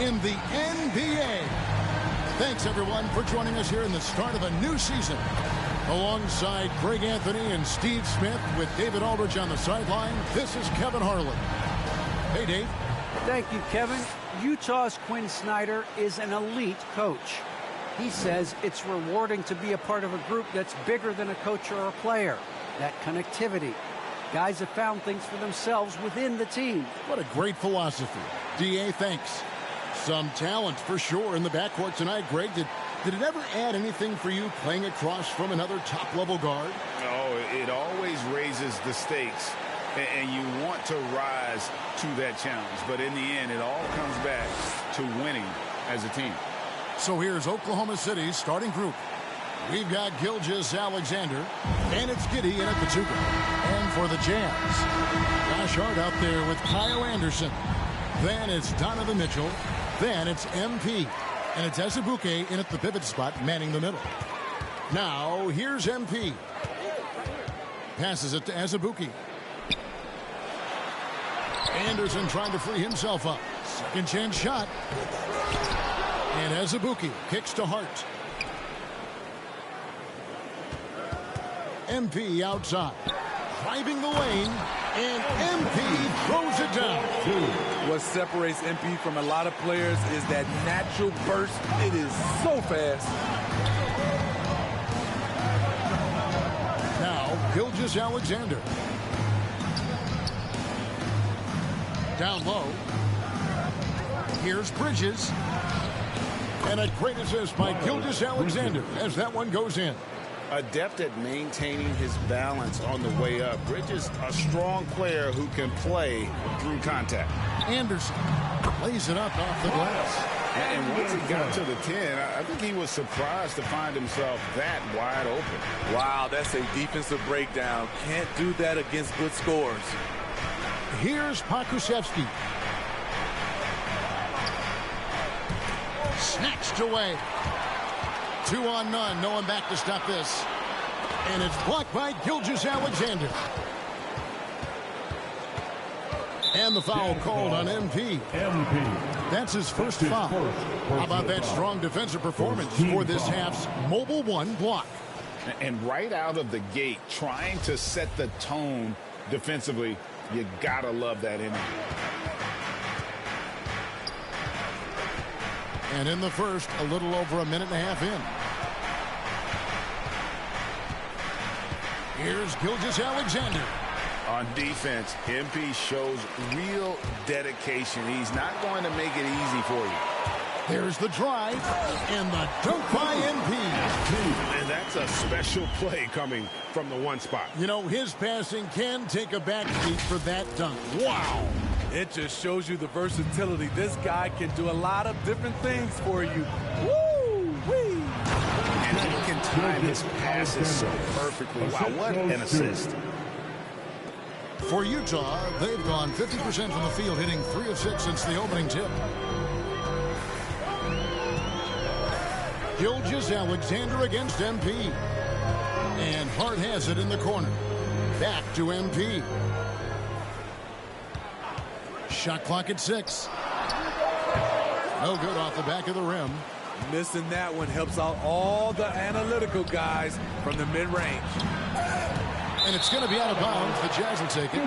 in the NBA. Thanks, everyone, for joining us here in the start of a new season. Alongside Greg Anthony and Steve Smith with David Aldridge on the sideline, this is Kevin Harlan. Hey, Dave. Thank you, Kevin. Utah's Quinn Snyder is an elite coach. He says it's rewarding to be a part of a group that's bigger than a coach or a player. That connectivity. Guys have found things for themselves within the team. What a great philosophy. D.A., thanks. Some talent for sure in the backcourt tonight, Greg. Did it ever add anything for you playing across from another top-level guard? Oh, it always raises the stakes, and you want to rise to that challenge. But in the end, it all comes back to winning as a team. So here's Oklahoma City's starting group. We've got Gilgeous-Alexander, and it's Giddey in at the 2 guard. And for the Jazz, Josh Hart out there with Kyle Anderson. Then it's Donovan Mitchell. Then it's MP. And it's Azubuike in at the pivot spot, manning the middle. Now, here's MP. Passes it to Azubuike. Anderson trying to free himself up. Second chance shot. And Azubuike kicks to Hart. MP outside. Driving the lane. And MP throws it down. What separates MP from a lot of players is that natural burst. It is so fast. Now, Gilgeous-Alexander. Down low. Here's Bridges. And a great assist by Gilgeous-Alexander as that one goes in. Adept at maintaining his balance on the way up. Bridges, a strong player who can play through contact. Anderson lays it up off the glass. And once he got to the 10, I think he was surprised to find himself that wide open. Wow, that's a defensive breakdown. Can't do that against good scores. Here's Pokusevski. Snatched away. 2 on none. No one back to stop this. And it's blocked by Gilgeous-Alexander. And the foul called on MP. That's his first foul. How about that strong defensive performance for this half's Mobile One block? And right out of the gate, trying to set the tone defensively, you gotta love that energy. And in the first, a little over a minute and a half in. Here's Gilgeous-Alexander. On defense, MP shows real dedication. He's not going to make it easy for you. There's the drive and the dunk by MP. And that's a special play coming from the one spot. You know, his passing can take a backseat for that dunk. Wow. It just shows you the versatility. This guy can do a lot of different things for you. Woo-wee! And he can time his passes so perfectly. Wow, what an assist. For Utah, they've gone 50% from the field, hitting 3 of 6 since the opening tip. Gilgeous-Alexander against MP. And Hart has it in the corner. Back to MP. Shot clock at 6. No good off the back of the rim. Missing that one helps out all the analytical guys from the mid-range. And it's going to be out of bounds. The Jazz will take it.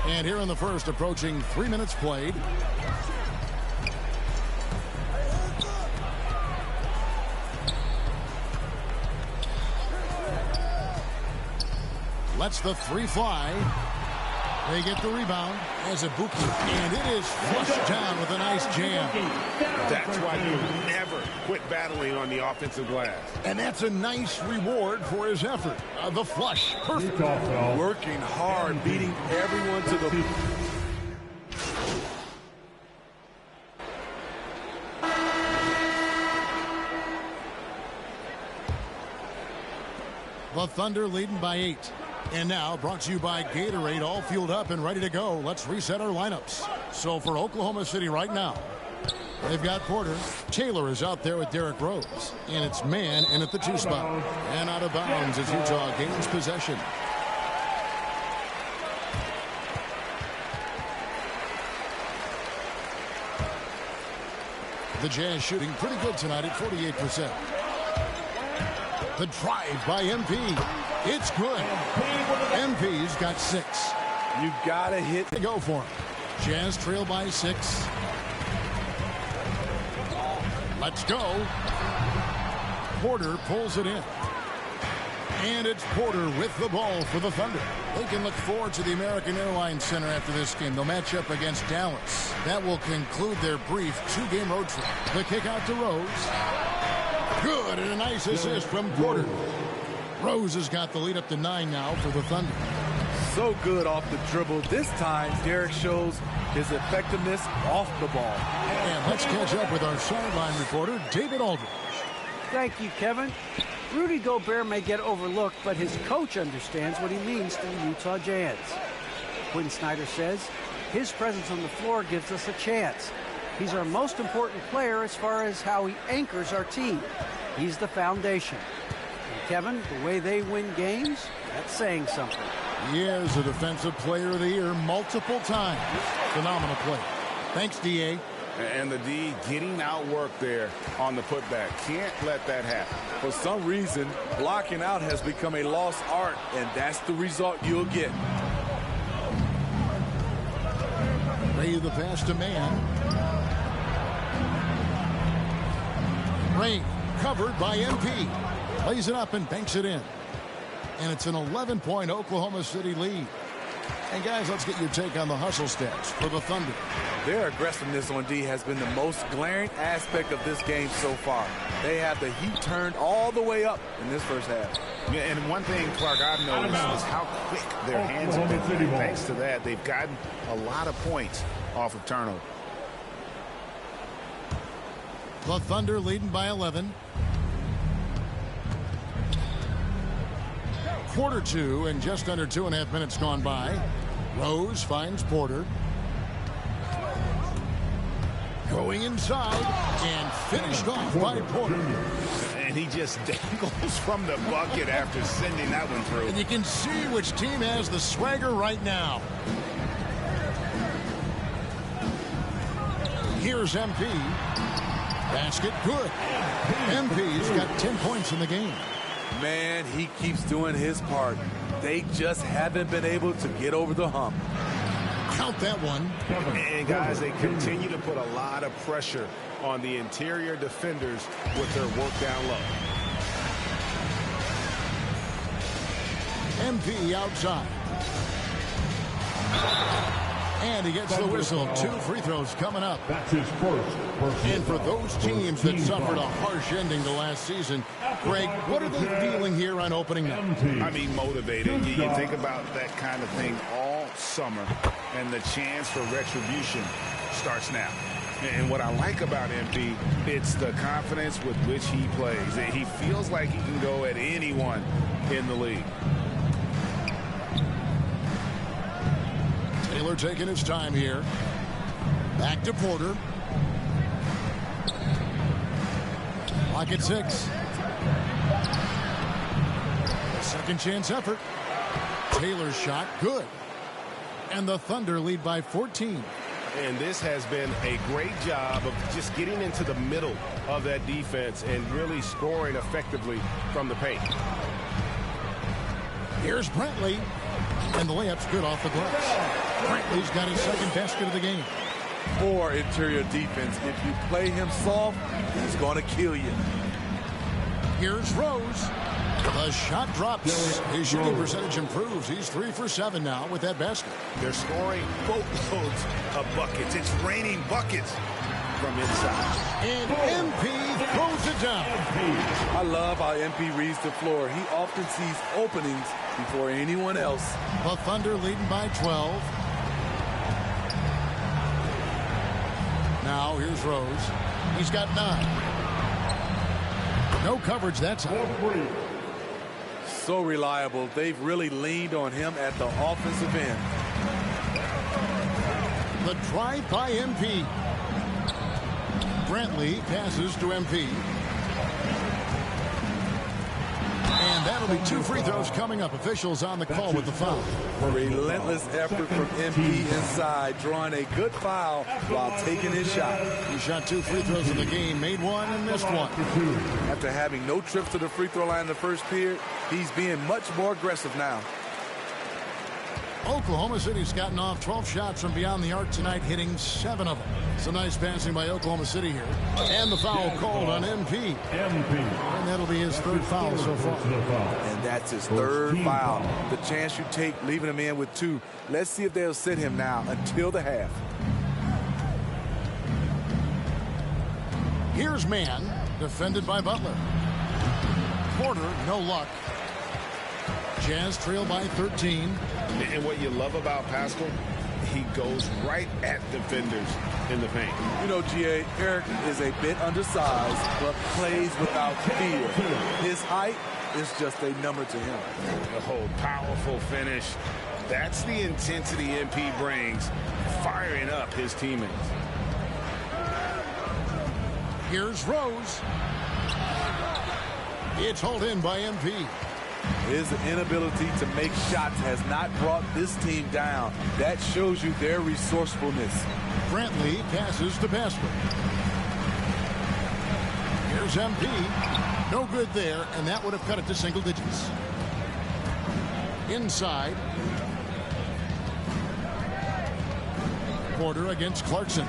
And here in the first, approaching 3 minutes played. Lets the 3 fly. They get the rebound as Azubuike, and it is flushed down with a nice jam. That's why you never quit battling on the offensive glass. And that's a nice reward for his effort. The flush, perfect. Working hard, beating everyone to the... The Thunder leading by 8. And now, brought to you by Gatorade, all fueled up and ready to go. Let's reset our lineups. So for Oklahoma City right now, they've got Porter. Taylor is out there with Derrick Rose. And it's Man in at the 2 spot. And out of bounds as Utah gains possession. The Jazz shooting pretty good tonight at 48%. The drive by MP. It's good. MP's got 6. You gotta hit. They go for him. Jazz trail by 6. Let's go. Porter pulls it in. And it's Porter with the ball for the Thunder. They can look forward to the American Airlines Center after this game. They'll match up against Dallas. That will conclude their brief 2-game road trip. The kick out to Rose. Good, and a nice assist from Porter. Rose has got the lead up to 9 now for the Thunder. So good off the dribble. This time, Derek shows his effectiveness off the ball. And let's catch up with our sideline reporter, David Aldridge. Thank you, Kevin. Rudy Gobert may get overlooked, but his coach understands what he means to the Utah Jazz. Quinn Snyder says, his presence on the floor gives us a chance. He's our most important player as far as how he anchors our team. He's the foundation. And Kevin, the way they win games, that's saying something. He is a Defensive Player of the Year multiple times. Phenomenal play. Thanks, D.A. And the D getting outworked there on the putback. Can't let that happen. For some reason, blocking out has become a lost art, and that's the result you'll get. Ray the pass to man. Ray covered by MP. Plays it up and banks it in. And it's an 11-point Oklahoma City lead. And guys, let's get your take on the hustle stats for the Thunder. Their aggressiveness on D has been the most glaring aspect of this game so far. They have the heat turned all the way up in this first half. Yeah, and one thing, Clark, I've noticed is how quick their hands have been. And thanks to that, they've gotten a lot of points off of turnover. The Thunder leading by 11. Quarter 2 and just under 2.5 minutes gone by. Rose finds Porter. Going inside and finished off by Porter. And he just dangles from the bucket after sending that one through. And you can see which team has the swagger right now. Here's MP. Basket good. MP's got 10 points in the game. Man, he keeps doing his part. They just haven't been able to get over the hump. Count that one. And guys, they continue to put a lot of pressure on the interior defenders with their work down low. MP outside. And he gets the whistle. 2 free throws coming up. That's his first. And for those teams that suffered a harsh ending to last season, Greg, what are they feeling here on opening night? I mean, motivated. You think about that kind of thing all summer, and the chance for retribution starts now. And what I like about MP, it's the confidence with which he plays. He feels like he can go at anyone in the league. Taylor taking his time here. Back to Porter. Lock at 6. Second chance effort. Taylor's shot, good. And the Thunder lead by 14. And this has been a great job of just getting into the middle of that defense and really scoring effectively from the paint. Here's Brantley. And the layup's good off the glass. Brantley's got his second basket of the game. Poor interior defense. If you play him soft, he's going to kill you. Here's Rose. The shot drops. His shooting percentage improves. He's 3 for 7 now with that basket. They're scoring boatloads of buckets. It's raining buckets from inside. And MP throws it down. I love how MP reads the floor. He often sees openings before anyone else. The Thunder leading by 12. Now here's Rose. He's got 9. No coverage that time. So reliable. They've really leaned on him at the offensive end. The drive by MP. Brantley passes to MP. And And that'll be 2 free throws coming up. Officials on the call with the foul. Relentless effort from MP inside, drawing a good foul while taking his shot. He shot 2 free throws in the game, made 1 and missed 1. After having no trips to the free throw line in the first period, he's being much more aggressive now. Oklahoma City's gotten off 12 shots from beyond the arc tonight, hitting 7 of them. Some nice passing by Oklahoma City here. And the foul called on MP. And that'll be his 3rd foul so far. And that's his 3rd foul. The chance you take leaving him in with 2. Let's see if they'll sit him now until the half. Here's man, defended by Butler. Porter, no luck. Jazz trail by 13. And what you love about Pascal, he goes right at defenders in the paint. You know, G.A., Eric is a bit undersized, but plays without fear. His height is just a number to him. The whole powerful finish. That's the intensity MP brings, firing up his teammates. Here's Rose. It's hauled in by MP. His inability to make shots has not brought this team down. That shows you their resourcefulness. Brantley passes to Pascal. Here's MP. No good there, and that would have cut it to single digits. Inside. Porter against Clarkson.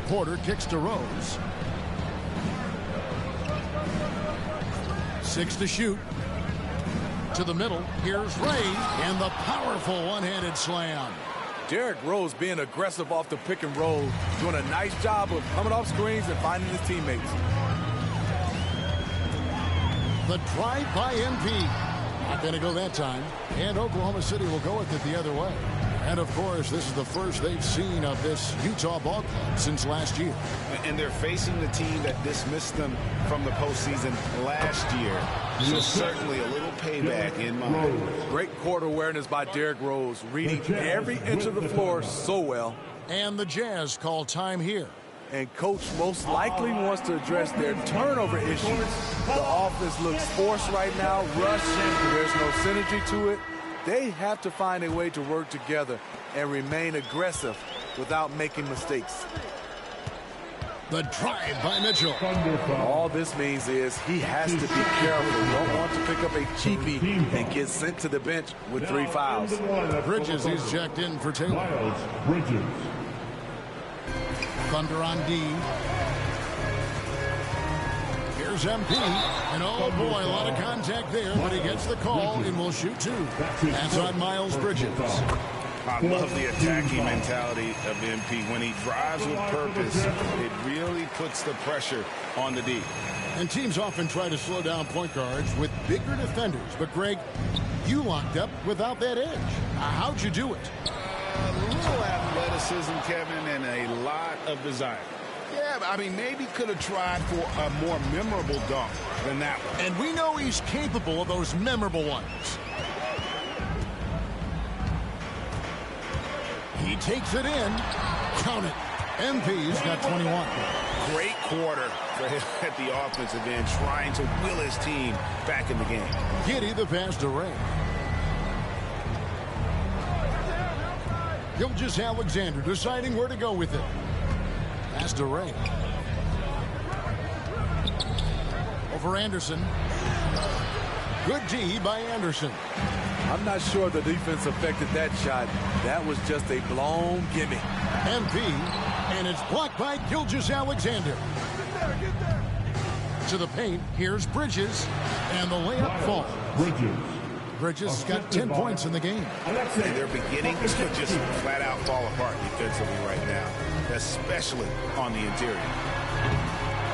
Porter kicks to Rose. 6 to shoot. To the middle. Here's Ray. And the powerful one-handed slam. Derrick Rose being aggressive off the pick and roll. Doing a nice job of coming off screens and finding his teammates. The drive by MP. Not going to go that time. And Oklahoma City will go with it the other way. And, of course, this is the first they've seen of this Utah ball club since last year. And they're facing the team that dismissed them from the postseason last year. So certainly a little payback in mind. Great court awareness by Derrick Rose, reading every inch of the floor so well. And the Jazz call time here. And Coach most likely wants to address their turnover issues. The offense looks forced right now, rushing. There's no synergy to it. They have to find a way to work together and remain aggressive without making mistakes. The drive by Mitchell. All this means is he has to be careful. Don't want to pick up a cheapie and get sent to the bench with 3 fouls. Bridges, he's checked in for Taylor. Thunder on D. Here's MP. And oh boy, a lot of contact there, but he gets the call and will shoot 2. That's on Miles Bridges. I love the attacking mentality of MP. When he drives with purpose, it really puts the pressure on the D. And teams often try to slow down point guards with bigger defenders. But, Greg, you locked up without that edge. How'd you do it? A little athleticism, Kevin, and a lot of desire. Yeah, I mean, maybe could have tried for a more memorable dunk than that one. And we know he's capable of those memorable ones. He takes it in. Count it. MP's got 21. Great quarter for him at the offensive end, trying to will his team back in the game. Giddey the pass to Ray. Gilgeous-Alexander deciding where to go with it. Pass to Ray. Over Anderson. Good D by Anderson. I'm not sure the defense affected that shot. That was just a blown gimme. MP, and it's blocked by Gilgeous-Alexander. To the paint, here's Bridges, and the layup falls. Bridges has got 10 points in the game. And they're beginning to just flat out fall apart defensively right now, especially on the interior.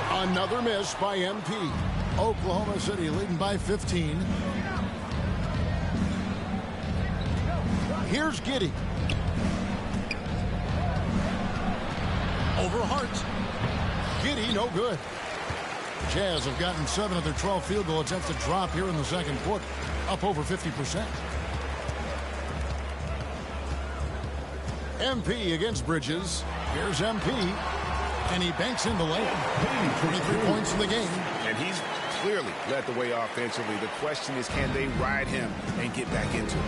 Another miss by MP. Oklahoma City leading by 15. Here's Giddey. Over Hart. Giddey, no good. Jazz have gotten 7 of their 12 field goal attempts to drop here in the second quarter. Up over 50%. MP against Bridges. Here's MP. And he banks in the layup. 23 points in the game. And he's clearly led the way offensively. The question is, can they ride him and get back into it?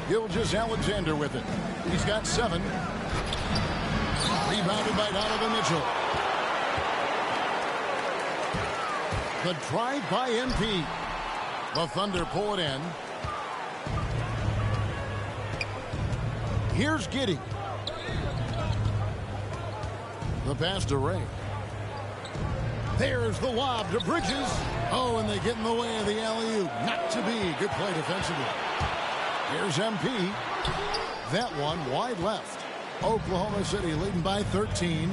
Gilgeous-Alexander with it. He's got 7. Rebounded by Donovan Mitchell. The drive by MP. The Thunder pull it in. Here's Giddey. The pass to Ray. There's the lob to Bridges. Oh, and they get in the way of the alley-oop. Not to be. Good play defensively. Here's MP. That one wide left. Oklahoma City leading by 13.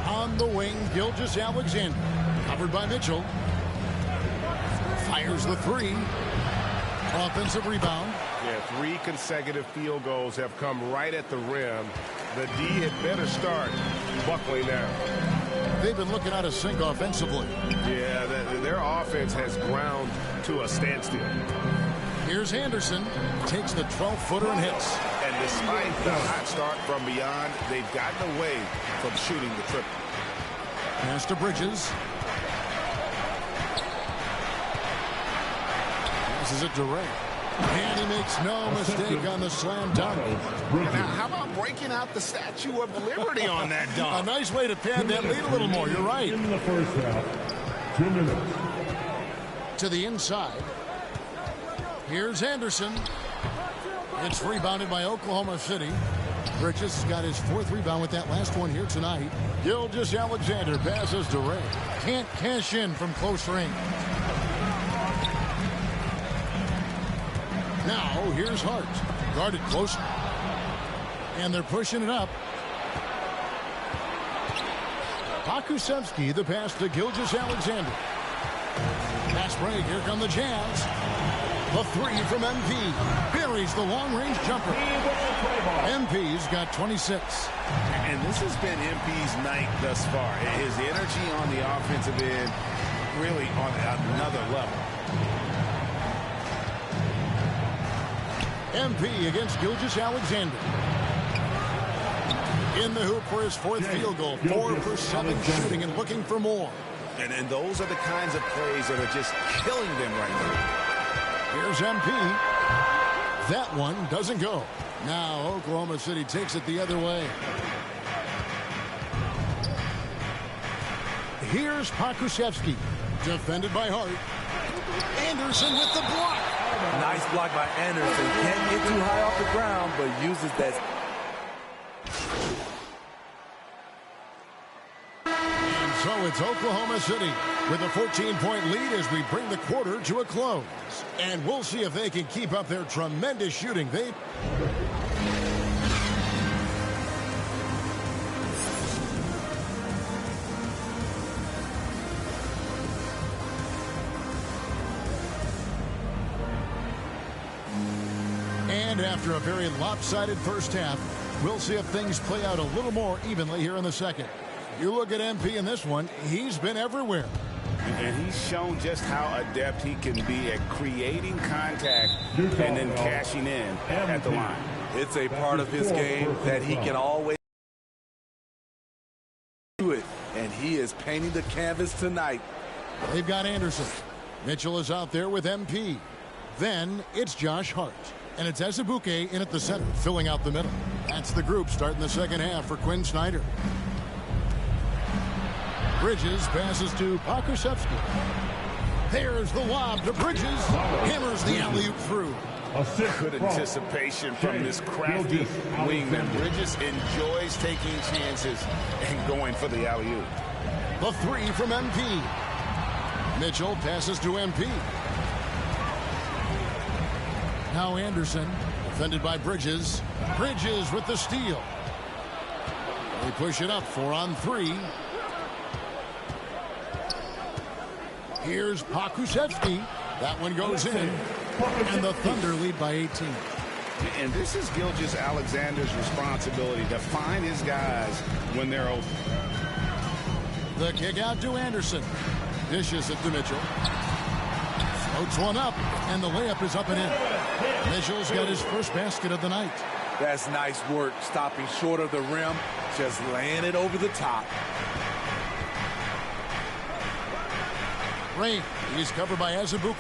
On the wing, Gilgeous-Alexander. Covered by Mitchell. Fires the 3. Offensive rebound. Yeah, 3 consecutive field goals have come right at the rim. The D had better start buckling now. They've been looking out of sync offensively. Yeah, their offense has ground to a standstill. Here's Anderson. Takes the 12-footer and hits. And despite the hot start from beyond, they've gotten away from shooting the triple. Pass to Bridges. Passes it to Ray. And he makes no mistake on the slam dunk. Now, how about breaking out the Statue of Liberty on that dunk? A nice way to pad that lead a little more. You're right. In the first half, 2 minutes. To the inside. Here's Anderson. It's rebounded by Oklahoma City. Bridges has got his 4th rebound with that last one here tonight. Gilgeous-Alexander passes to Ray. Can't cash in from close range. Now, here's Hart. Guarded close. And they're pushing it up. Pakusevsky, the pass to Gilgeous-Alexander. Pass break. Here come the Jazz. The 3 from MP. Buries the long-range jumper. MP's got 26. And this has been MP's night thus far. His energy on the offensive end really on another level. MP against Gilgeous-Alexander. In the hoop for his 4th field goal. 4 for 7 shooting and looking for more. And those are the kinds of plays that are just killing them right now. Here's MP. That one doesn't go. Now Oklahoma City takes it the other way. Here's Pakusevsky. Defended by Hart. Anderson with the block. Nice block by Anderson. Can't get too high off the ground, but uses that. And so it's Oklahoma City with a 14-point lead as we bring the quarter to a close. And we'll see if they can keep up their tremendous shooting. And after a very lopsided first half, we'll see if things play out a little more evenly here in the second. You look at MP in this one, he's been everywhere. And he's shown just how adept he can be at creating contact and then cashing in at the line. It's a part of his game that he can always do it. And he is painting the canvas tonight. They've got Anderson. Mitchell is out there with MP. Then it's Josh Hart. And it's Ezebuke in at the center, filling out the middle. That's the group starting the second half for Quinn Snyder. Bridges passes to Pakusevsky. There's the lob to Bridges. Hammers the alley-oop through. Good anticipation from this crafty wingman. Bridges enjoys taking chances and going for the alley-oop. The 3 from MP. Mitchell passes to MP. Now Anderson, defended by Bridges. Bridges with the steal. They push it up 4 on 3. Here's Pakusevsky. That one goes in. And the Thunder lead by 18. And this is Gilgeous-Alexander's responsibility to find his guys when they're open. The kick out to Anderson. Dishes it to Mitchell. Floats one up, and the layup is up and in. Mitchell's got his first basket of the night. That's nice work, stopping short of the rim, just laying it over the top. Ray, he's covered by Azubuike.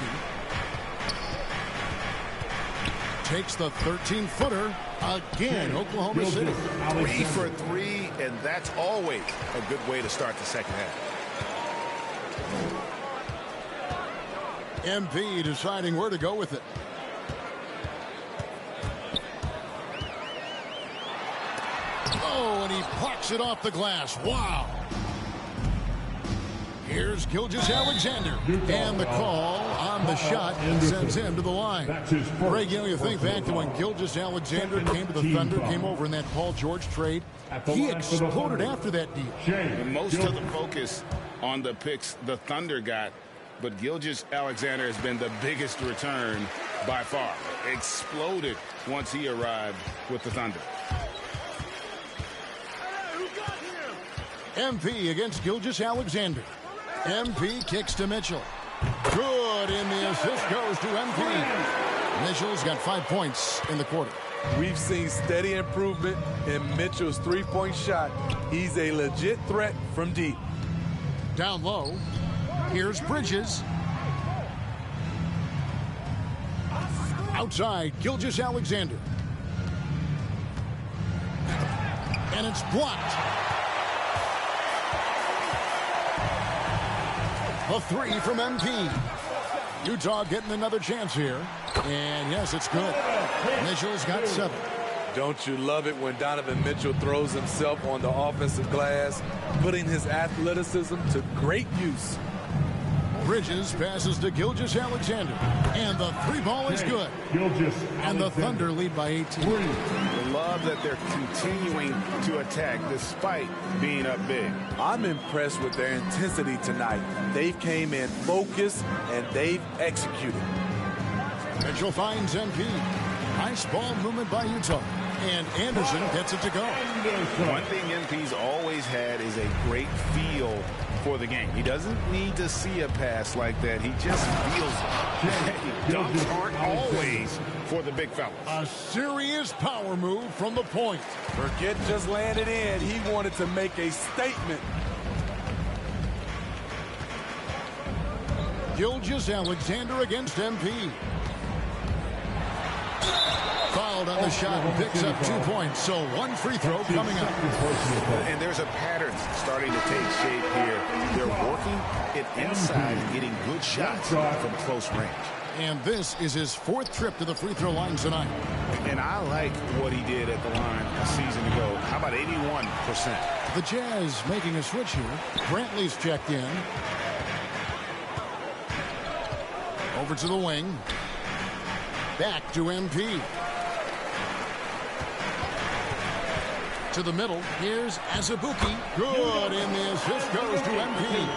Takes the 13-footer again. Oklahoma City. 3 for 3, and that's always a good way to start the second half. MP deciding where to go with it. Oh, and he plucks it off the glass. Wow. Here's Gilgeous-Alexander, and the call on the shot sends him to the line. Greg, you think back to when Gilgeous-Alexander came to the Thunder, came over in that Paul George trade. He exploded after that deal. And most of the focus on the picks the Thunder got, but Gilgeous-Alexander has been the biggest return by far. Exploded once he arrived with the Thunder. MP against Gilgeous-Alexander. MP kicks to Mitchell. Good, and the assist goes to MP. Mitchell's got 5 points in the quarter. We've seen steady improvement in Mitchell's three-point shot. He's a legit threat from deep. Down low, here's Bridges. Outside, Gilgeous-Alexander. And it's blocked. A 3 from MP. Utah getting another chance here. And yes, it's good. Mitchell's got 7. Don't you love it when Donovan Mitchell throws himself on the offensive glass, putting his athleticism to great use. Bridges passes to Gilgeous-Alexander. And the 3-ball is good. And the Thunder lead by 18. I love that they're continuing to attack despite being up big. I'm impressed with their intensity tonight. They came in focused and they've executed. Mitchell finds MP. Nice ball movement by Utah. And Anderson gets it to go. One thing MP's always had is a great feel for the game. He doesn't need to see a pass like that. He just feels it. Dunks aren't always for the big fellas. A serious power move from the point. Forget just laying it in. He wanted to make a statement. Gilgeous-Alexander against MP. Fouled on the shot and picks up 2 points. So 1 free throw coming up. And there's a pattern starting to take shape here. They're working it inside and getting good shots from close range. And this is his 4th trip to the free throw line tonight. And I like what he did at the line a season ago. How about 81%? The Jazz making a switch here. Brantley's checked in. Over to the wing. Back to MP. To the middle. Here's Azubuike. Good, and the assist goes to MP.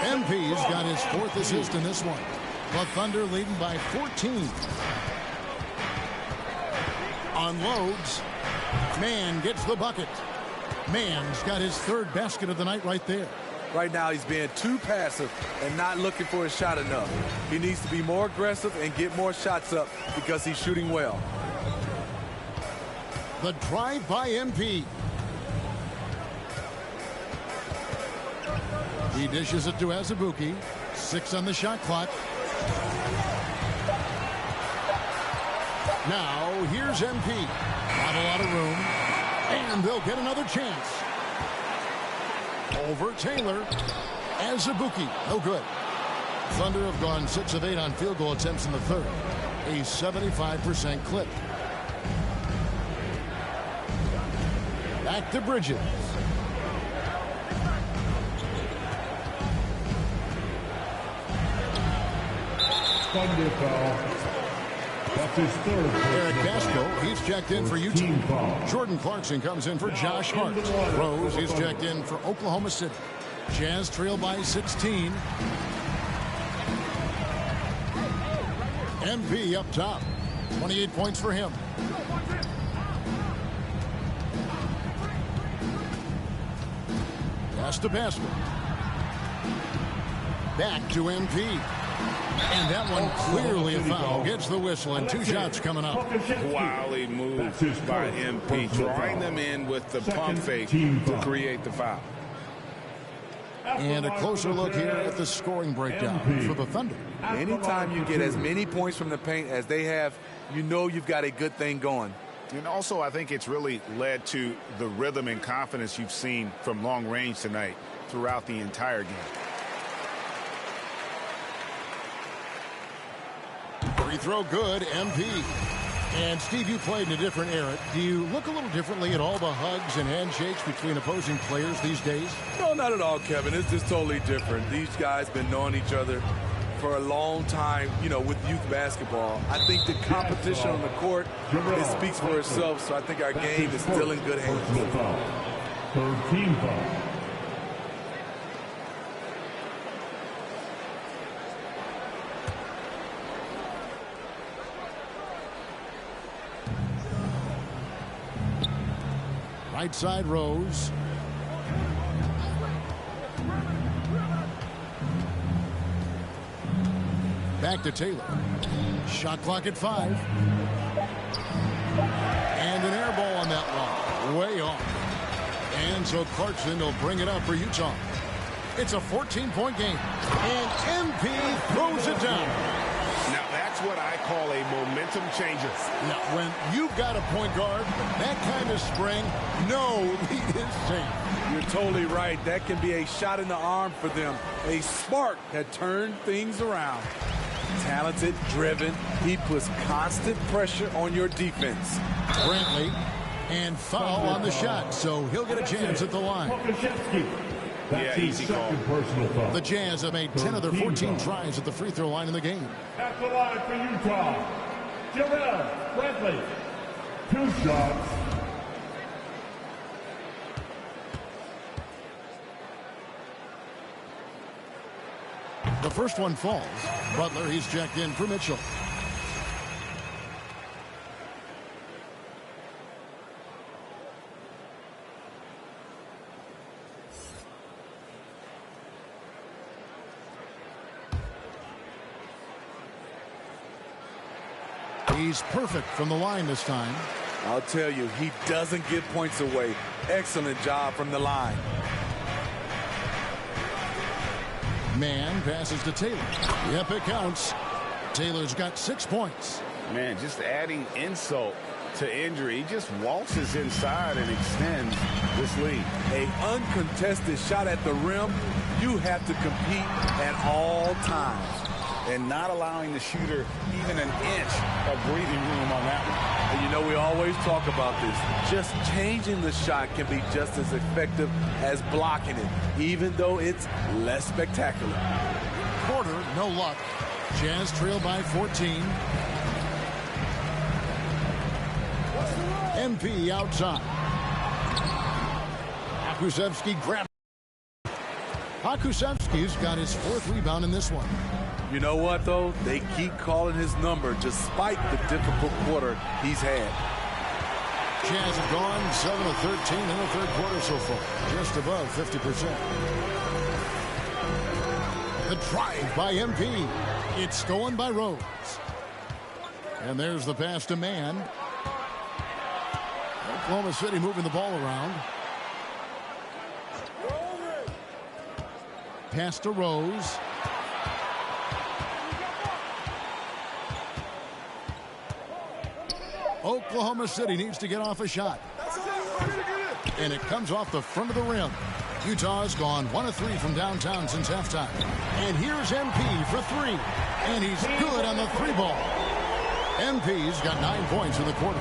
MP's got his 4th assist in this one. The Thunder leading by 14. Unloads. Mann gets the bucket. Mann's got his 3rd basket of the night right there. Right now he's being too passive and not looking for his shot enough. He needs to be more aggressive and get more shots up because he's shooting well. The drive by MP. He dishes it to Azubuike. 6 on the shot clock. Now here's MP. Not a lot of room. And they'll get another chance. Over Taylor. Azubuike. No good. Thunder have gone 6 of 8 on field goal attempts in the 3rd. A 75% clip. Back to Bridges. Thunder foul. That's his 3rd. Eric Castro, he's checked in for Utah. Jordan Clarkson comes in for Josh Hart. Rose, he's checked in for Oklahoma City. Jazz trail by 16. MP up top. 28 points for him. Pass to basket. Back to MP. And that one clearly a foul. Gets the whistle, and 2 shots coming up. Wily move by MP, drawing them in with the pump fake to create the foul. And a closer look here at the scoring breakdown for the Thunder. Anytime you get as many points from the paint as they have, you know you've got a good thing going. And also, I think it's really led to the rhythm and confidence you've seen from long range tonight throughout the entire game. Free throw good, MP. And, Steve, you played in a different era. Do you look a little differently at all the hugs and handshakes between opposing players these days? No, not at all, Kevin. It's just totally different. These guys been knowing each other for a long time, you know, with youth basketball. I think the competition on the court, it speaks for itself, so I think our game is still in good hands. 13 foul. Right side Rose. Back to Taylor. Shot clock at 5. And an air ball on that one. Way off. And so Clarkson will bring it up for Utah. It's a 14-point game. And MP throws it down. Now, that's what I call a momentum changer. Now, when you've got a point guard, that kind of spring, no lead is safe. You're totally right. That can be a shot in the arm for them. A spark that turned things around. Talented, driven. He puts constant pressure on your defense. Brantley, and foul on the shot, so he'll get a chance at the line. Yeah, easy call. The Jazz have made 10 of their 14 tries at the free throw line in the game. At the line for Utah, Jarrell Brantley. 2 shots. The first one falls. Butler, he's checked in for Mitchell. He's perfect from the line this time. I'll tell you, he doesn't give points away. Excellent job from the line. Man passes to Taylor. Yep, it counts. Taylor's got 6 points. Man, just adding insult to injury. He just waltzes inside and extends this lead. An uncontested shot at the rim. You have to compete at all times. And not allowing the shooter even an inch of breathing room on that one. And you know, we always talk about this. Just changing the shot can be just as effective as blocking it, even though it's less spectacular. Porter, no luck. Jazz trail by 14. MP outside. Hakusevsky grabs. Hakusevsky's got his 4th rebound in this one. You know what, though? They keep calling his number despite the difficult quarter he's had. Jazz have gone 7 of 13 in the 3rd quarter so far, just above 50%. The drive by MP. It's stolen by Rose. And there's the pass to Man. Oklahoma City moving the ball around. Pass to Rose. Oklahoma City needs to get off a shot. And it comes off the front of the rim. Utah's gone 1 of 3 from downtown since halftime. And here's MP for 3. And he's good on the 3-ball. MP's got 9 points in the quarter.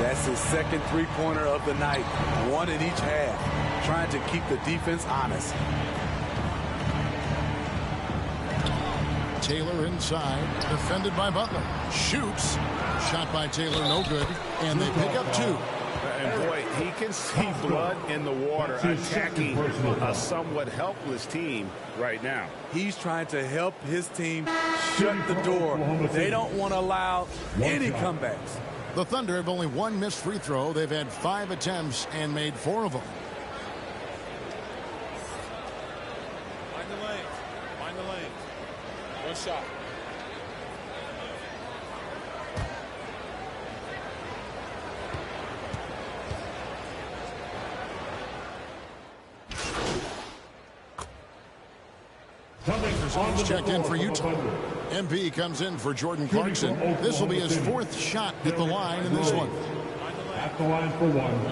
That's his 2nd 3-pointer of the night. 1 in each half. Trying to keep the defense honest. Taylor inside, defended by Butler. Shoots. Shot by Taylor, no good. And they pick up 2. And boy, he can see blood in the water attacking a somewhat helpless team right now. He's trying to help his team shut the door. They don't want to allow any comebacks. The Thunder have only 1 missed free throw. They've had 5 attempts and made 4 of them. Find the lane. Find the lane. One shot. He's checked in for Utah. MP comes in for Jordan Clarkson. This will be his 4th shot at the line in this one. At the line for one.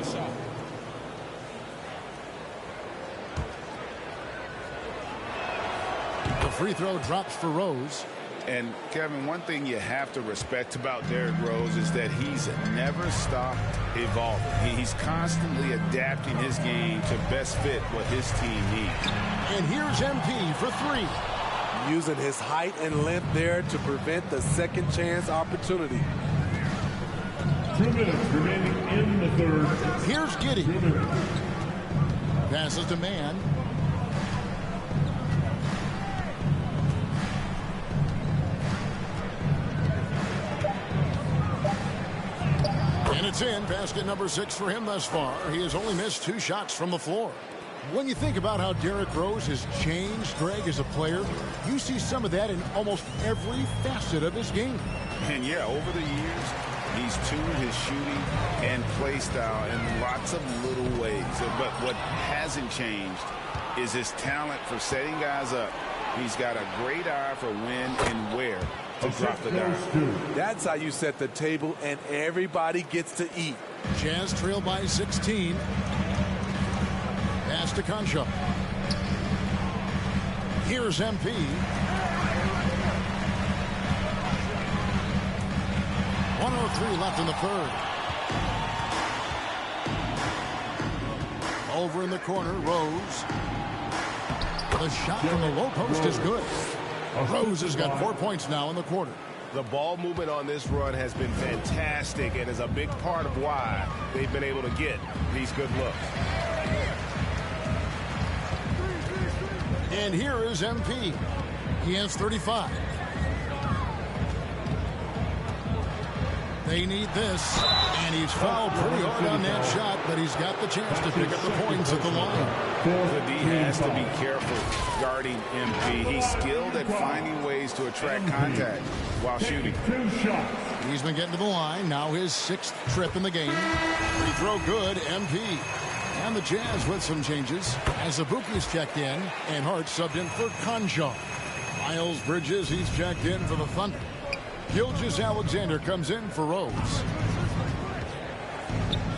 The free throw drops for Rose. And, Kevin, one thing you have to respect about Derrick Rose is that he's never stopped evolving. He's constantly adapting his game to best fit what his team needs. And here's MP for 3. Using his height and length there to prevent the second chance opportunity. 2 minutes remaining in the third. Here's Giddey. Passes to Man. And it's in. Basket number 6 for him thus far. He has only missed 2 shots from the floor. When you think about how Derrick Rose has changed, Greg, as a player, you see some of that in almost every facet of his game. And, yeah, over the years, he's tuned his shooting and play style in lots of little ways. But what hasn't changed is his talent for setting guys up. He's got a great eye for when and where to drop the dime. That's how you set the table, and everybody gets to eat. Jazz trail by 16. Pass to Concho. Here's MP. .103 left in the third. Over in the corner, Rose. The shot from the low post is good. Rose has got 4 points now in the quarter. The ball movement on this run has been fantastic and is a big part of why they've been able to get these good looks. And here is MP. He has 35. They need this, and he's fouled pretty hard on that shot, but he's got the chance to pick up the points at the line. The D has to be careful guarding MP. He's skilled at finding ways to attract contact while shooting. 2 shots. He's been getting to the line. Now his 6th trip in the game. Free throw good, MP. And the Jazz with some changes. As Azubuike's checked in, and Hart subbed in for Conjo. Miles Bridges, he's checked in for the Thunder. Gilgeous-Alexander comes in for Rose.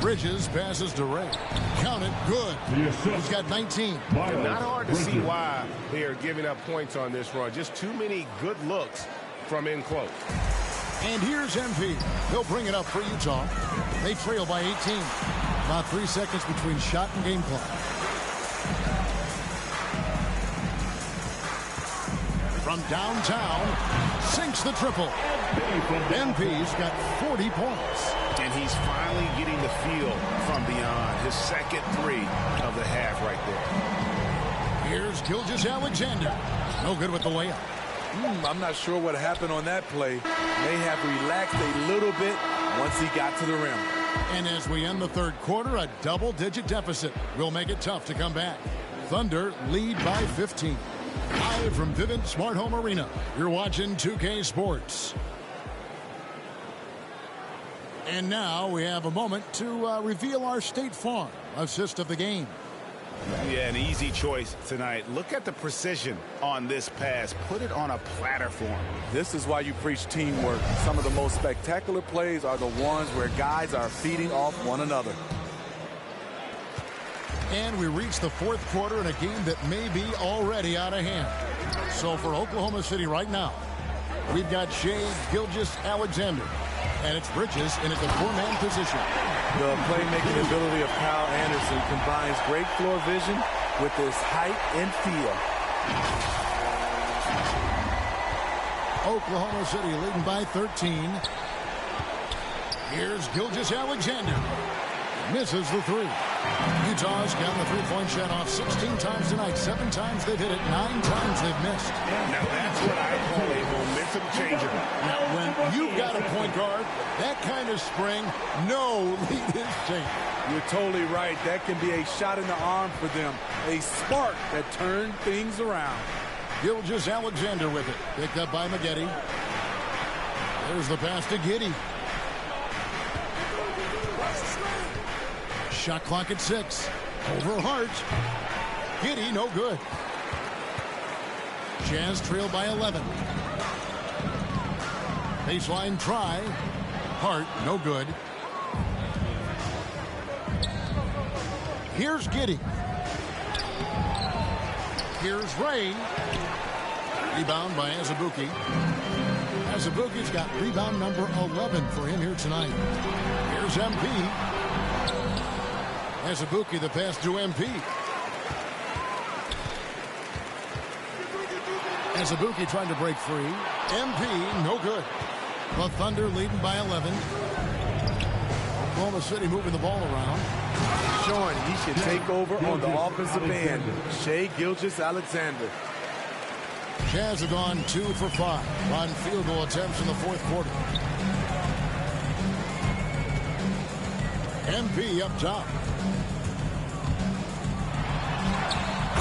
Bridges passes to Ray. Count it, good. He's got 19. Not hard to see why they are giving up points on this run. Just too many good looks from in close. And here's MP. He'll bring it up for Utah. They trail by 18. About 3 seconds between shot and game clock. From downtown, sinks the triple. MP's got 40 points. And he's finally getting the feel from beyond. His second 3 of the half right there. Here's Gilgeous-Alexander. No good with the layup. I'm not sure what happened on that play. May have relaxed a little bit once he got to the rim. And as we end the third quarter, a double-digit deficit will make it tough to come back. Thunder lead by 15. Live from Vivint Smart Home Arena, you're watching 2K Sports. And now we have a moment to reveal our State Farm assist of the game. Yeah, an easy choice tonight. Look at the precision on this pass. Put it on a platter for him. This is why you preach teamwork. Some of the most spectacular plays are the ones where guys are feeding off one another. And we reach the fourth quarter in a game that may be already out of hand. So for Oklahoma City right now, we've got Shai Gilgeous-Alexander. And it's Bridges in at the 4-man position. The playmaking ability of Kyle Anderson combines great floor vision with his height and feel. Oklahoma City leading by 13. Here's Gilgeous-Alexander. Misses the 3. Utah's gotten the three-point shot off 16 times tonight. 7 times they've hit it. 9 times they've missed. Now that's what I call a momentum changer. Now when you've got a point guard, that kind of spring, no lead is changed. You're totally right. That can be a shot in the arm for them. A spark that turned things around. Gilgeous-Alexander with it. Picked up by Maggette. There's the pass to Giddey. Shot clock at 6. Over Hart. Giddey, no good. Jazz trail by 11. Baseline try. Hart, no good. Here's Giddey. Here's Ray. Rebound by Azubuike. Azubuike's got rebound number 11 for him here tonight. Here's MP. Azubuike, the pass to MP. Azubuike trying to break free. MP, no good. The Thunder leading by 11. Oklahoma City moving the ball around. Showing he should take over on the offensive end. Shai Gilgeous-Alexander. Jazz have gone 2 for 5 on field goal attempts in the fourth quarter. MP up top.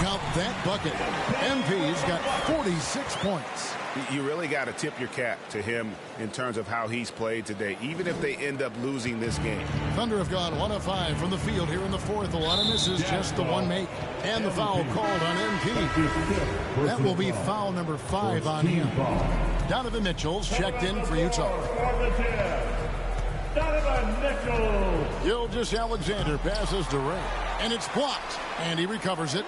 Count that bucket. MP's got 46 points. You really got to tip your cap to him in terms of how he's played today, even if they end up losing this game. Thunder have gone 1 of 5 from the field here in the fourth. A lot of misses, just the one make. And the foul called on MP. That will be foul number 5 on him. Donovan Mitchell's checked in for Utah. Donovan Mitchell. Gilgeous-Alexander passes to Ray. And it's blocked. And he recovers it.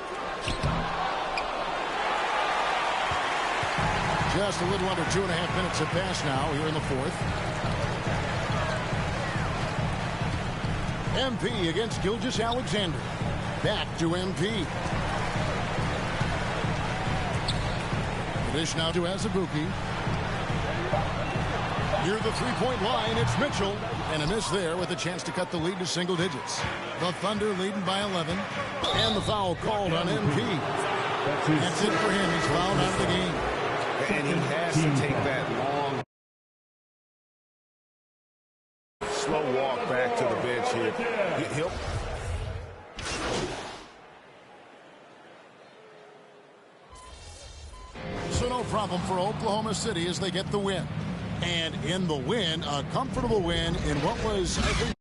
Just a little under 2.5 minutes have passed now here in the fourth. MP against Gilgeous-Alexander. Back to MP. The dish now to Azubuike. Near the three-point line, it's Mitchell. And a miss there with a chance to cut the lead to single digits. The Thunder leading by 11. And the foul called on MP. That's it for him. He's fouled out of the game. And he has to take that long, slow walk back to the bench here. He'll... So no problem for Oklahoma City as they get the win. And in the win, a comfortable win in what was, I think,